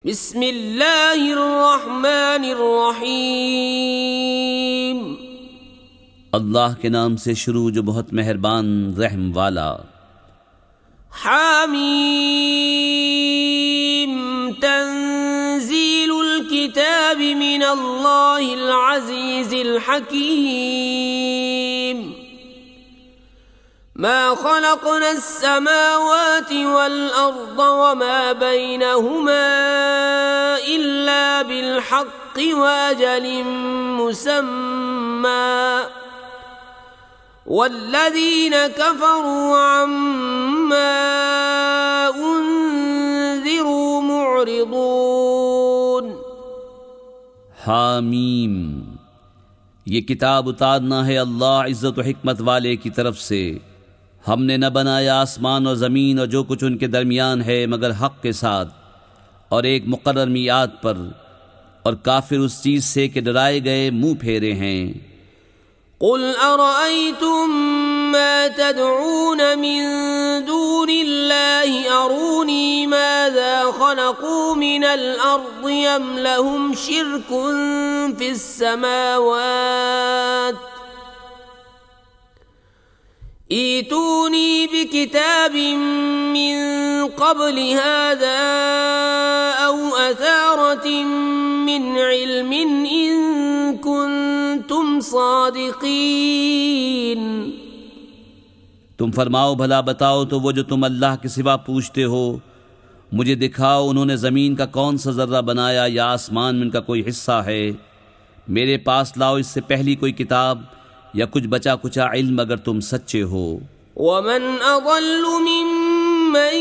बिस्मिल्लाहिर्रहमानिर्रहीम। अल्लाह के नाम से शुरू जो बहुत मेहरबान रहम वाला। हामीम तंजीलुल किताबि मिनल्लाहिल अज़ीज़िल हकीम। मा खलक़नस समावाति वल अर्द वमा बैनहुमा इल्ला बिल हक़्क़ि व अजलिम मुसम्मा वल्लज़ीन कफ़रू अम्मा उन्ज़िरू मुअरिदून। हामीम, ये किताब उतारना है अल्लाह इज़्ज़त व हिकमत वाले की तरफ से। हमने न बनाया आसमान और ज़मीन और जो कुछ उनके दरमियान है मगर हक़ के साथ और एक मुक़र्रर मियाद पर, और काफिर उस चीज़ से कि डराए गए मुँह फेरे हैं। क़ुल अरअयतुम मा तदऊन मिन दूनिल्लाहि अरूनी माज़ा ख़लक़ू मिनल अर्दि अम लहुम शिर्कुन फ़िस समावात ईतूनी बिकिताबिम मिन क़ब्लि हाज़ा औ असारतिम मिन इल्मिन इन कुन्तुम सादिक़ीन। तुम फरमाओ, भला बताओ तो वो जो तुम अल्लाह के सिवा पूछते हो, मुझे दिखाओ उन्होंने ज़मीन का कौन सा ज़र्रा बनाया या आसमान में इनका कोई हिस्सा है। मेरे पास लाओ इससे पहली कोई किताब या कुछ बचा कुचा इल्म अगर तुम सच्चे हो। वमन अज़ल्लु मिम्मन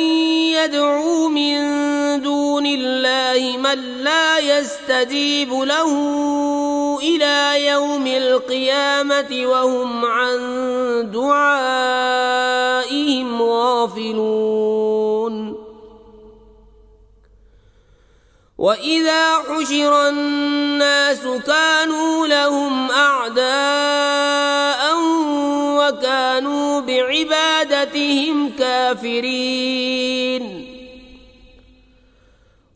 यदऊ मिन दूनिल्लाहि मन ला यस्तजीबु लहू इला यौमिल क़ियामति वहुम अन दुआइहिम गाफ़िलून। वइज़ा हुशिरन नासु कानू लहुम अअदाअ वकानू बिइबादतिहिम काफिरीन।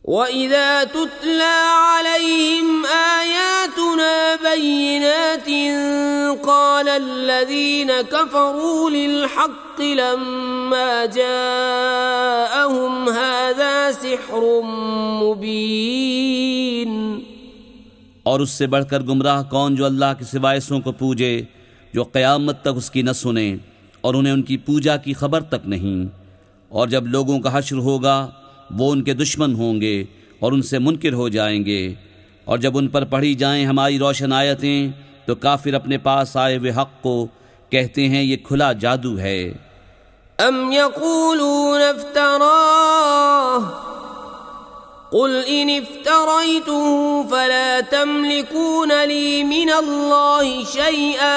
वइज़ा तुतला अलैहिम आयातुना बय्यिनातिन क़ाल अल्लज़ीन कफ़रू लिल्हक़्क़ि लम्मा जाअहुम हाज़ा सिह्रुम मुबीन। और उससे बढ़कर गुमराह कौन जो अल्लाह के सिवाय ऐसों को पूजे जो क़यामत तक उसकी न सुने और उन्हें उनकी पूजा की खबर तक नहीं। और जब लोगों का हश्र होगा वो उनके दुश्मन होंगे और उनसे मुनकिर हो जाएंगे। और जब उन पर पढ़ी जाएं हमारी रोशन आयतें तो काफिर अपने पास आए हुए हक़ को कहते हैं ये खुला जादू है। अम यक़ूलून इफ्तराह क़ुल इन इफ्तरैतुहु फला तमलिकून ली मिनल्लाहि शैआ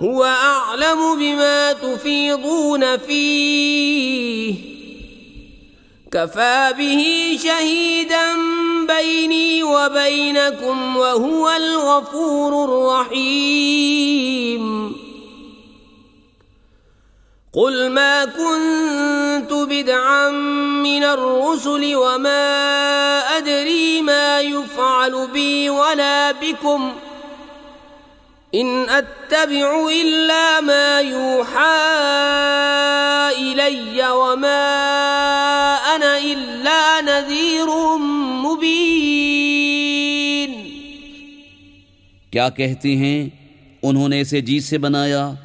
हुवा अअलमु बिमा तुफ़ीदून फ़ीह कफ़ा बिही शहीदन बैनी व बैनकुम व हुवल गफ़ूरुर रहीम। क़ुल मा कुन्तु बिदअन मिनर रुसुलि व मा अदरी मा युफ़अलु बी वला बिकुम इन अत्तबिउ इल्ला मा यूहा इलय्य व मा अना इल्ला नज़ीरुम मुबीन। क्या कहते हैं उन्होंने इसे जी से बनाया?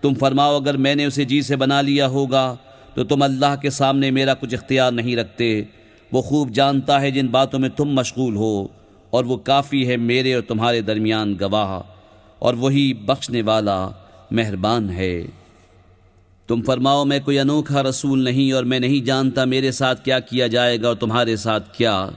तुम फरमाओ, अगर मैंने उसे जी से बना लिया होगा तो तुम अल्लाह के सामने मेरा कुछ इख्तियार नहीं रखते। वो खूब जानता है जिन बातों में तुम मशगूल हो, और वो काफ़ी है मेरे और तुम्हारे दरमियान गवाह, और वही बख्शने वाला मेहरबान है। तुम फरमाओ, मैं कोई अनोखा रसूल नहीं और मैं नहीं जानता मेरे साथ क्या किया जाएगा और तुम्हारे साथ क्या।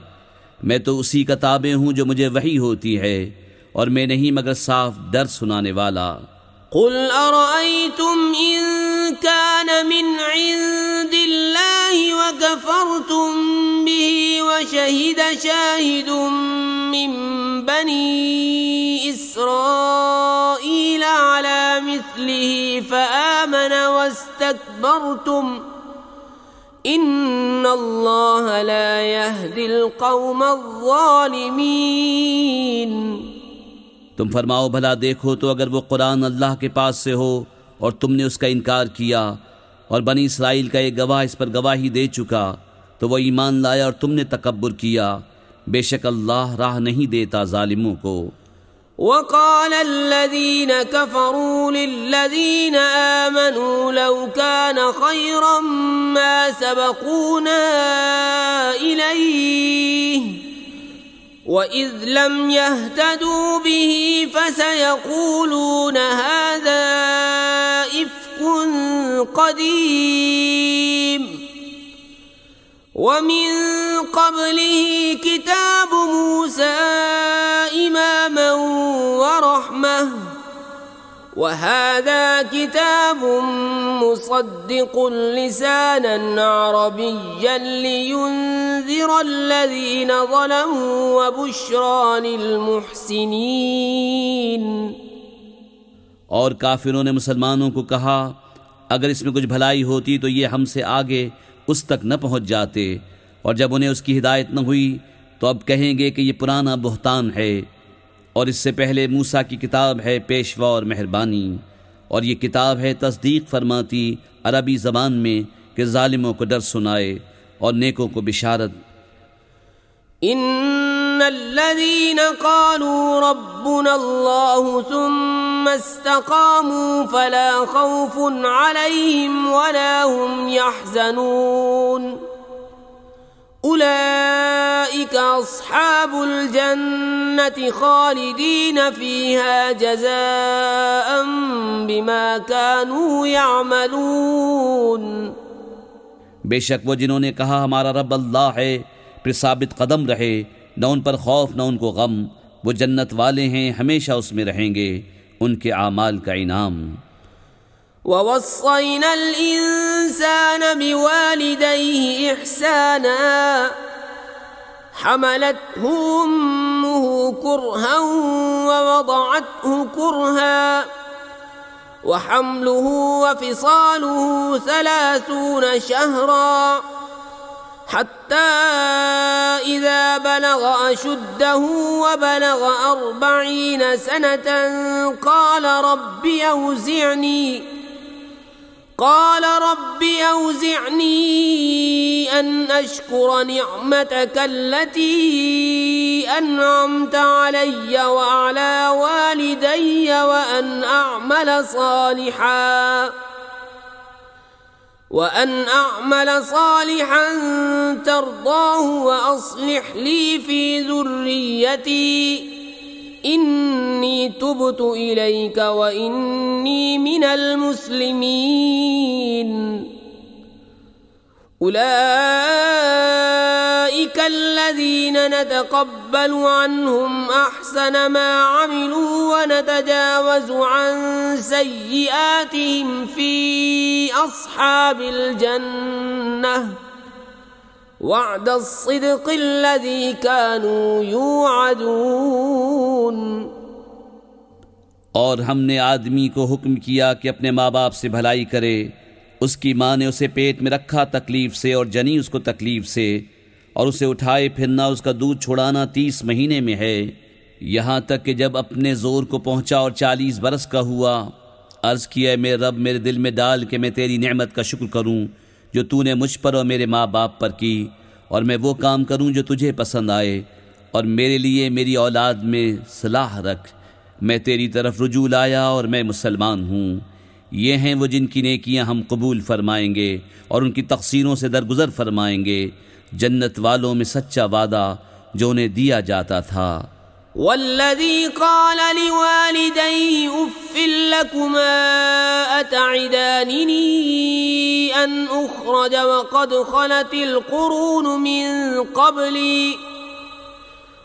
मैं तो उसी का ताबे हूँ जो मुझे वही होती है, और मैं नहीं मगर साफ दर्द सुनाने वाला। क़ुल अरअयतुम इन कान मिन इंदिल्लाहि व कफ़रतुम बिही व शहिद शाहिदुम मिन बनी इस्राईल अला मिस्लिही फ़आमन वस्तकबरतुम इन्नल्लाह ला यहदिल कौमज़्ज़ालिमीन। तुम फरमाओ भला देखो तो अगर वो कुरान अल्लाह के पास से हो और तुमने उसका इनकार किया और बनी इसराइल का एक गवाह इस पर गवाही दे चुका तो वो ईमान लाया और तुमने तकब्बुर किया, बेशक अल्लाह राह नहीं देता जालिमों को। वक़ाल अल्लज़ीन कफ़रू लिल्लज़ीन आमनू लौ कान ख़ैरन मा सबक़ूना इलैहि वइज़ लम यहतदू बिही फसयक़ूलून हाज़ा इफ़्कुन क़दीम वमिन क़ब्लिही किताब मूसा इमामन वरहमह वहाज़ा किताबुन मुसद्दिक़ुन लिसानन अरबिय्यन लियुन्ज़िरल्लज़ीन ज़लमू वबुश्रा लिलमुहसिनीन। और काफिरों ने मुसलमानों को कहा, अगर इसमें कुछ भलाई होती तो ये हमसे आगे उस तक न पहुँच जाते, और जब उन्हें उसकी हिदायत न हुई तो अब कहेंगे कि ये पुराना बुहतान है, और इससे पहले मूसा की किताब है पेशवा और मेहरबानी, और ये किताब है तस्दीक फरमाती अरबी ज़बान में कि ज़ालिमों को डर सुनाए और नेकों को बिशारत। इन्नल्लज़ीन क़ालू रब्बुनल्लाहु सुम्मा इस्तक़ामू फला ख़ौफ़ुन अलैहिम वला हुम यहज़नून उलाइका अस्हाबुल जन्नति ख़ालिदीन फ़ीहा जज़ाअन बिमा कानू यअमलून। बेशक वो जिन्होंने कहा हमारा रब अल्लाह है, फिर साबित कदम रहे, न उन पर खौफ न उनको गम, वो जन्नत वाले हैं, हमेशा उसमें रहेंगे, उनके आमाल का इनाम। ववस्सैनल इंसान बिवालिदैहि इहसाना हमलतहु उम्मुहु कुरहन ववदअतहु कुरहा वहम्लुहु वफिसालुहु 30 शहरा हत्ता इज़ा बलग अशुद्धहु वबलग 40 सनतन क़ाल रब्बि औज़िअनी अन अश्कुर निअमतक अल्लती अनअमत अलय्य वअला वालिदैय वअन अअमल सालिहन तर्दाहु वअस्लिह ली फी ज़ुर्रियती इन्नी तुबतु इलैक व इन्नी मिनल मुस्लिमीन। उलाइका अल्लज़ीन नतक़ब्बलु अन्हुम अहसन मा अमिलू व नतजावज़ु अन सय्यिआतिहिम फी अस्हाबिल जन्नह वअदस्सिद्क़िल्लज़ी कानू यूअदून। और हमने आदमी को हुक्म किया कि अपने माँ बाप से भलाई करे। उसकी माँ ने उसे पेट में रखा तकलीफ से और जनी उसको तकलीफ से, और उसे उठाए फिरना उसका दूध छुड़ाना 30 महीने में है, यहाँ तक कि जब अपने ज़ोर को पहुँचा और 40 बरस का हुआ, अर्ज़ किया मेरे रब मेरे दिल में डाल कि मैं तेरी नेमत का शुक्र करूँ जो तूने मुझ पर और मेरे माँ बाप पर की, और मैं वो काम करूँ जो तुझे पसंद आए, और मेरे लिए मेरी औलाद में सलाह रख। मैं तेरी तरफ रुजू लाया और मैं मुसलमान हूँ। ये हैं वो जिनकी नेकियां हम कबूल फरमाएंगे और उनकी तक़सीरों से दरगुजर फरमाएंगे, जन्नत वालों में सच्चा वादा जो उन्हें दिया जाता था। वल्लज़ी क़ाल लिवालिदैहि उफ़्फ़िल लकुमा अतअिदानिनी अन उख़्रज वक़द ख़लतिल क़ुरून मिन क़ब्ली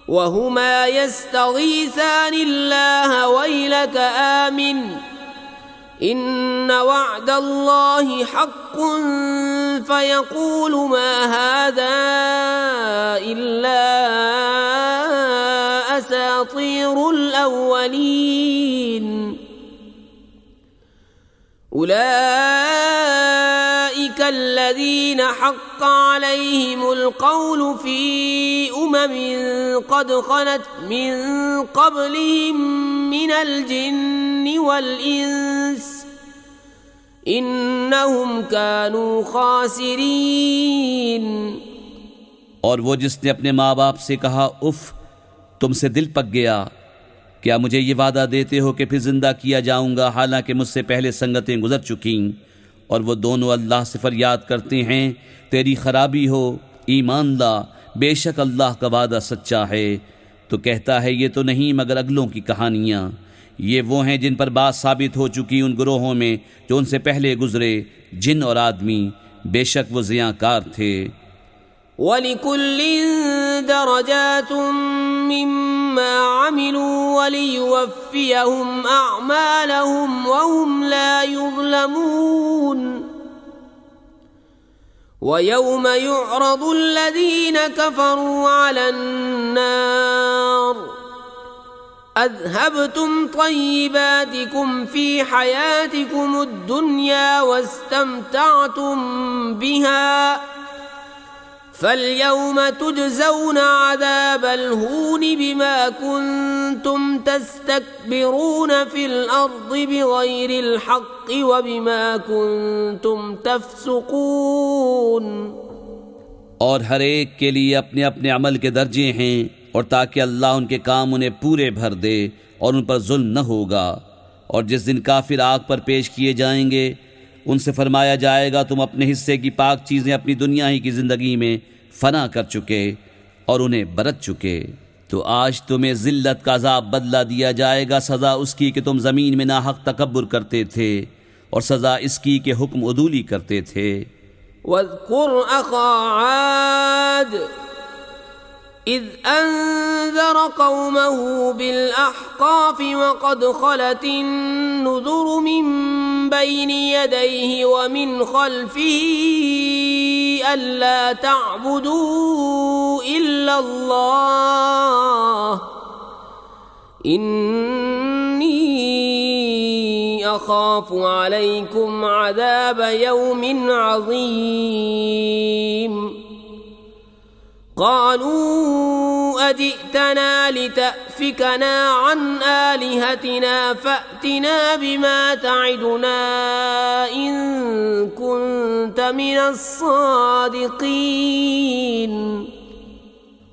वहुमा यस्तग़ीसानिल्लाह वैलक आमिन इन्न वअदल्लाहि हक़्क़ुन फ़यक़ूलु मा हाज़ा इल्ला असातीरुल अव्वलीन। उलाइका الذين حق عليهم القول في قد خلت من قبلهم من الجن والإنس إنهم كانوا خاسرين। और वो जिसने अपने माँ बाप से कहा उफ, तुमसे दिल पक गया, क्या मुझे ये वादा देते हो कि फिर जिंदा किया जाऊंगा हालांकि मुझसे पहले संगतें गुजर चुकी। और वो दोनों अल्लाह से फरियाद करते हैं, तेरी खराबी हो, ईमान ला, बेशक अल्लाह का वादा सच्चा है। तो कहता है ये तो नहीं मगर अगलों की कहानियाँ। ये वो हैं जिन पर बात साबित हो चुकी उन ग्रोहों में जो उनसे पहले गुजरे, जिन और आदमी, बेशक वो ज़ियाकार थे। वलिकुल्लिन दरजातुम मिम्मा अमिलू वलियुवफ्फियहुम अअमालहुम वहुम ला युज़लमून। वयौम युअरदुल्लज़ीन कफ़रू अलन्नार अज़हबतुम तय्यिबातिकुम फ़ी हयातिकुम अद्दुन्या वस्तमतअतुम बिहा फल्यौम तुजज़ौना अज़ाबल हून बिमा कुन्तुम तस्तकबिरून फ़िल अर्ज़ि बिग़ैरिल हक़्क़ि व बिमा कुन्तुम तफ़्सुक़ून। और हर एक के लिए अपने अपने अमल के दर्जे हैं, और ताकि अल्लाह उनके काम उन्हें पूरे भर दे और उन पर जुल्म न होगा। और जिस दिन काफिर आग पर पेश किए जाएंगे उनसे फरमाया जाएगा, तुम अपने हिस्से की पाक चीज़ें अपनी दुनिया ही की ज़िंदगी में फना कर चुके और उन्हें बरत चुके, तो आज तुम्हें ज़िल्लत का अज़ाब बदला दिया जाएगा, सज़ा उसकी कि तुम ज़मीन में नाहक तकब्बुर करते थे, और सज़ा इसकी कि हुक्म उदूली करते थे। वज़कुर अख़ा आद इज़ अंज़र क़ौमहु बिल-अहक़ाफ़ वक़द ख़लतिन नुज़ुरु मिन बैनि यदैहि व मिन ख़ल्फ़िही अल्ला तअबुदू इल्लल्लाह इन्नी अख़ाफ़ु अलैकुम अज़ाब यौमिन अज़ीम। क़ालू अजि'तना लितअफ़िकना अन आलिहतिना फ़अतिना बिमा तअिदुना इन कुन्त मिनस्सादिक़ीन।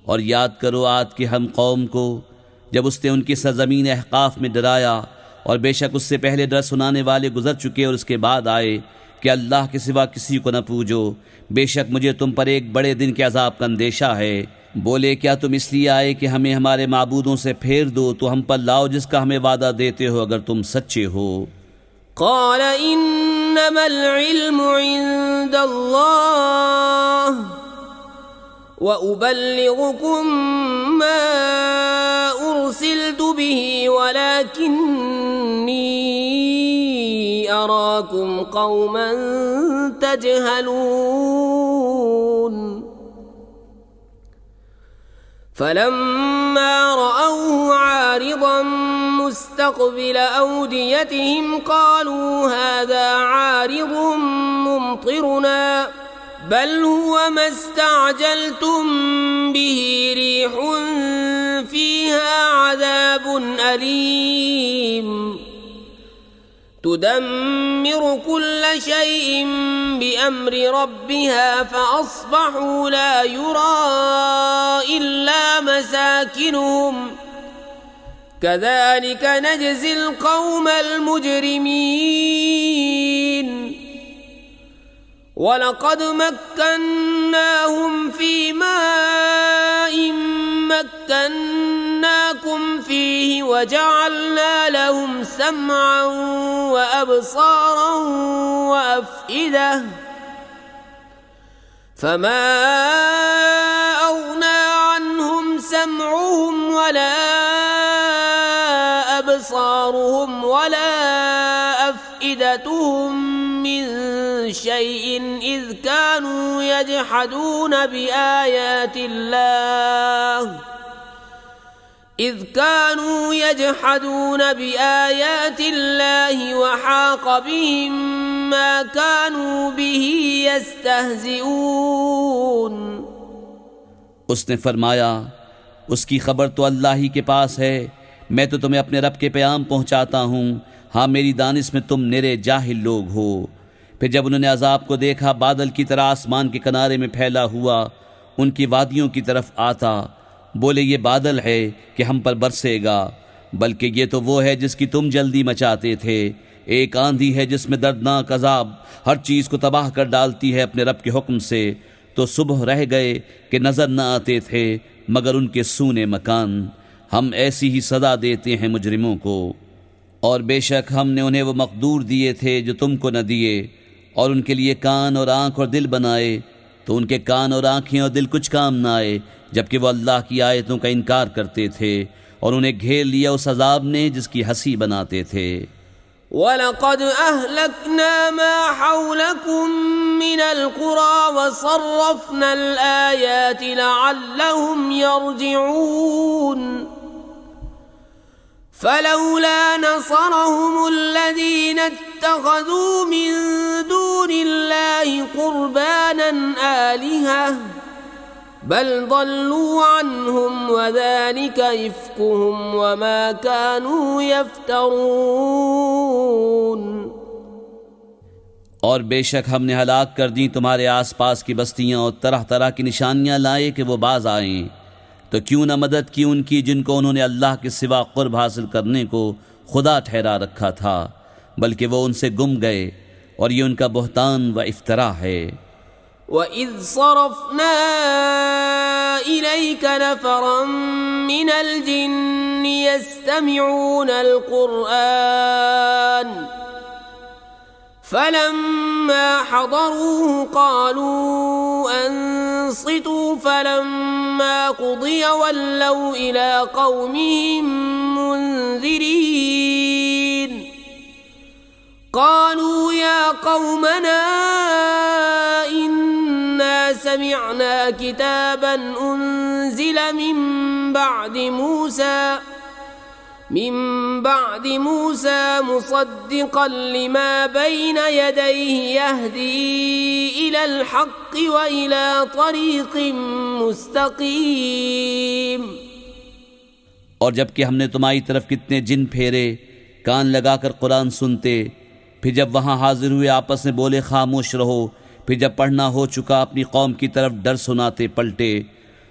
और याद करो आद की हम कौम को जब उसने उनकी सरज़मीन अहक़ाफ़ में डराया, और बेशक उससे पहले डर सुनाने वाले गुजर चुके और उसके बाद आए कि अल्लाह के सिवा किसी को न पूजो, बेशक मुझे तुम पर एक बड़े दिन के अज़ाब का अंदेशा है। बोले क्या तुम इसलिए आए कि हमें हमारे माबूदों से फेर दो, तो हम पर लाओ जिसका हमें वादा देते हो अगर तुम सच्चे हो। क़ाल इन्नमल इल्मु इंदल्लाह व उबल्लिगुकुम मा उरसिलतु बिही वलाकिन्नी अराकुम क़ौमन तजहलून। फलम्मा रअवहु आरिदन मुस्तक़बिल औदियतिहिम क़ालू हाज़ा आरिदुन मुमतिरुना बल हुवा मस्तअजलतुम बिही रीहुन फ़ीहा अज़ाबुन अलीम तुदम्मिरु कुल्ल शैइन बिअम्रि रब्बिहा फ़अस्बहू ला युरा इल्ला मसाकिनुहुम कज़ालिक नजज़िल क़ौमल मुजरिमीन। वलक़द मक्कन्नाहुम फ़ी माइन मक्कन्नाकुम फ़ीहि वजअलना लहुम समअन व अबसारन व अफ़इदह फमा अग़ना अन्हुम समअहुम वला अबसारुहुम वला अफ़इदतुहुम मिन शैइन इज़ कानू यजहदून बिआयातिल्लाहि व हाक़ बिहिम ما كانوا به يستهزئون उसने फरमाया, उसकी खबर तो अल्लाह ही के पास है, मैं तो तुम्हें अपने रब के पैगाम पहुंचाता हूँ। हाँ, मेरी दानिश में तुम निरे जाहिल लोग हो। फिर जब उन्होंने अजाब को देखा बादल की तरह आसमान के किनारे में फैला हुआ उनकी वादियों की तरफ आता, बोले ये बादल है कि हम पर बरसेगा, बल्कि ये तो वो है जिसकी तुम जल्दी मचाते थे। एक आंधी है जिसमें दर्दनाक अजाब हर चीज़ को तबाह कर डालती है अपने रब के हुक्म से। तो सुबह रह गए कि नज़र न आते थे मगर उनके सूने मकान। हम ऐसी ही सज़ा देते हैं मुजरिमों को। और बेशक हमने उन्हें वो मकदूर दिए थे जो तुमको न दिए, और उनके लिए कान और आँख और दिल बनाए, तो उनके कान और आँखें और दिल कुछ काम न आए, जबकि वो अल्लाह की आयतों का इनकार करते थे, और उन्हें घेर लिया उस अजाब ने जिसकी हंसी बनाते थे। वलक़द अहलकना मा हौलकुम मिनल क़ुरा वसर्रफ़नल आयाति लअल्लहुम यरजिऊन फलौला नसरहुमुल्लज़ीन इत्तख़ज़ू मिन दूनिल्लाहि क़ुरबानन आलिहा बल ضلوا عنهم وذلك إفكهم وما كانوا يفترون। और बेशक हमने हलाक कर दी तुम्हारे आसपास की बस्तियां और तरह तरह की निशानियां लाए कि वो बाज आएं, तो क्यों न मदद की उनकी जिनको उन्होंने अल्लाह के सिवा कुर्ब हासिल करने को खुदा ठहरा रखा था, बल्कि वो उनसे गुम गए, और ये उनका बुहतान व इफ्तरा है। وَإِذْ صَرَفْنَا إِلَيْكَ نَفَرًا مِنَ الْجِنِّ يَسْتَمِعُونَ الْقُرْآنَ فَلَمَّا حَضَرُوهُ قَالُوا أَنصِتُوا فَلَمَّا قُضِيَ وَلَّوْا إِلَى قَوْمِهِمْ مُنذِرِينَ قالوا يا قومنا إنا سمعنا كتابا أنزل من بعد موسى مصدقا لما بين يديه يهدي إلى الحق وإلى طريق مستقيم। और जबकि हमने तुम्हारी तरफ कितने जिन फेरे, कान लगाकर कुरान सुनते, फिर जब वहाँ हाजिर हुए आपस में बोले खामोश रहो, फिर जब पढ़ना हो चुका अपनी कौम की तरफ डर सुनाते पलटे,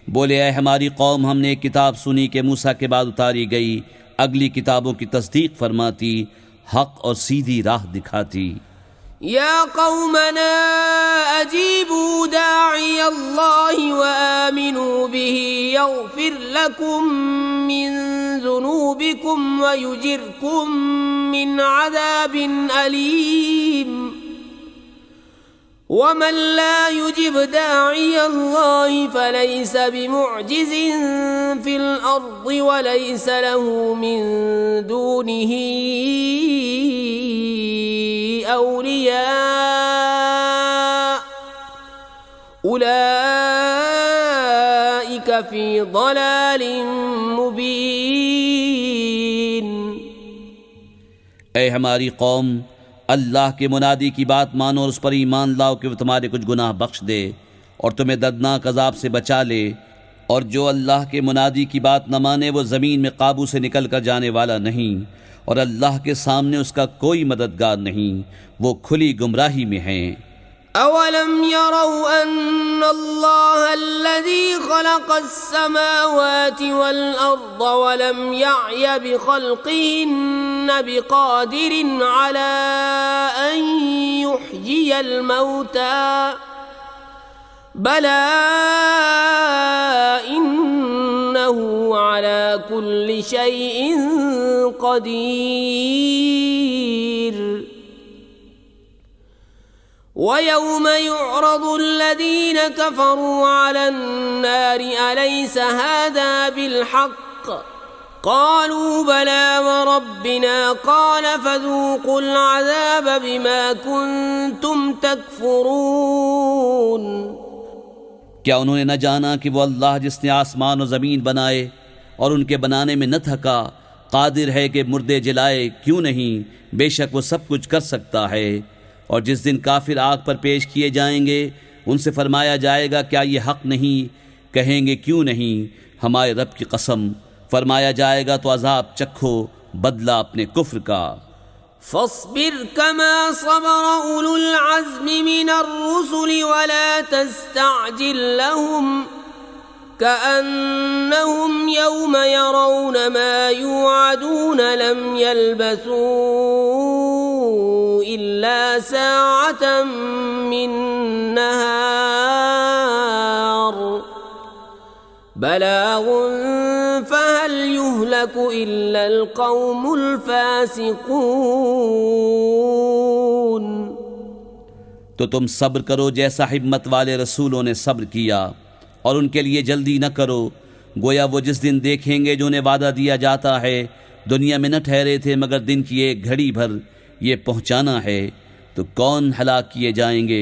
बोले ऐ हमारी कौम, हमने एक किताब सुनी कि मूसा के बाद उतारी गई, अगली किताबों की तस्दीक फरमाती, हक और सीधी राह दिखाती। या कौमना अजीबू दाई अल्लाह व आमिनू बिही यग़फिर लकुम मिन ज़ुनूबिकुम व युजिरकुम मिन अज़ाबिन अलीम वमन ला युजिब दाई अल्लाह फलैस बिमुअजिज़िन फिल अर्ज़ि व लैस लहू मिन दूनिही औलिया उलाइक फी ज़लालिम मुबीन। ऐ हमारी कौम, अल्लाह के मुनादी की बात मानो और उस पर ईमान लाओ कि वो तुम्हारे कुछ गुनाह बख्श दे और तुम्हें दर्दनाक अजाब से बचा ले। और जो अल्लाह के मुनादी की बात न माने वो ज़मीन में काबू से निकल कर जाने वाला नहीं, और अल्लाह के सामने उसका कोई मददगार नहीं, वो खुली गुमराही में हैं। अवलम यरौ अन्नल्लाह अल्लज़ी खलक़स समावाति वल अर्ज़ वलम यअय बिखल्क़िहिन्ना बिक़ादिरिन अला अन युहयियल मौता बला इन्नहु अला कुल्लि शैइन क़दीर। वयौम युअरदु अल्लज़ीन कफ़रू अला अन्नारि अलैस हाज़ा बिलहक़्क़ क़ालू बला व रब्बिना क़ाल फ़ज़ूक़ुल अज़ाब बिमा कुन्तुम तकफ़ुरून। क्या उन्होंने न जाना कि वो अल्लाह जिसने आसमान और ज़मीन बनाए और उनके बनाने में न थका, कादिर है कि मुर्दे जलाए? क्यों नहीं, बेशक वो सब कुछ कर सकता है। और जिस दिन काफिर आग पर पेश किए जाएंगे उनसे फरमाया जाएगा क्या ये हक नहीं? कहेंगे क्यों नहीं, हमारे रब की कसम। फरमाया जाएगा तो अजाब चखो, बदला अपने कुफ्र का। फस्बिर कमा सबर उलुल अज़्मि मिनर रुसुलि वला तस्तअजिल लहुम कअन्नहुम यौम यरौन मा युअदून लम यल्बसू इल्ला साअतन मिन नहार बलागुन फहल युहलकु इल्लल कौमुल फासिकून। तो तुम सब्र करो जैसा हिम्मत वाले रसूलों ने सब्र किया, और उनके लिए जल्दी न करो, गोया वो जिस दिन देखेंगे जो उन्हें वादा दिया जाता है दुनिया में न ठहरे थे मगर दिन की एक घड़ी भर ये पहुंचाना है, तो कौन हलाक किए जाएंगे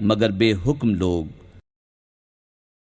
मगर बेहुक्म लोग।